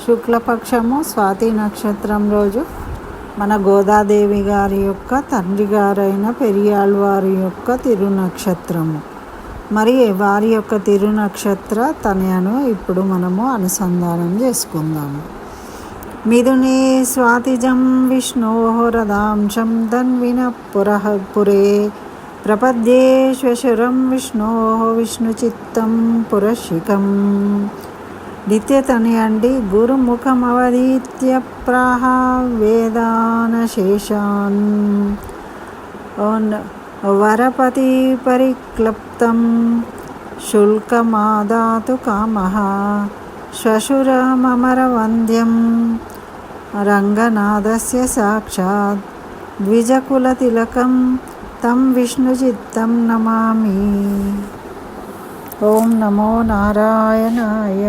శుక్లపక్షము స్వాతి నక్షత్రం రోజు మన గోదాదేవి గారి యొక్క తండ్రి గారైన పెరియాళ్వారి యొక్క తిరునక్షత్రము. మరి వారి యొక్క తిరునక్షత్ర తనయను ఇప్పుడు మనము అనుసంధానం చేసుకుందాము. మిథునే స్వాతిజం విష్ణోః రథాంశం ధన్విన పురే ప్రపద్యే శ్వశురం విష్ణోః విష్ణుచిత్తం పురశిఖం. ద్వితీయతనయండి గురుముఖమవధీత్య ప్రాహ వేదానశేషాన్ వరపతి పరిక్లప్తం శుల్కమాదాతు కామః శ్వశురమమరవంద్యం రంగనాథస్య సాక్షాత్ ద్విజకులతిలకం తం విష్ణుచిత్తం నమామి. ఓం నమో నారాయణాయ.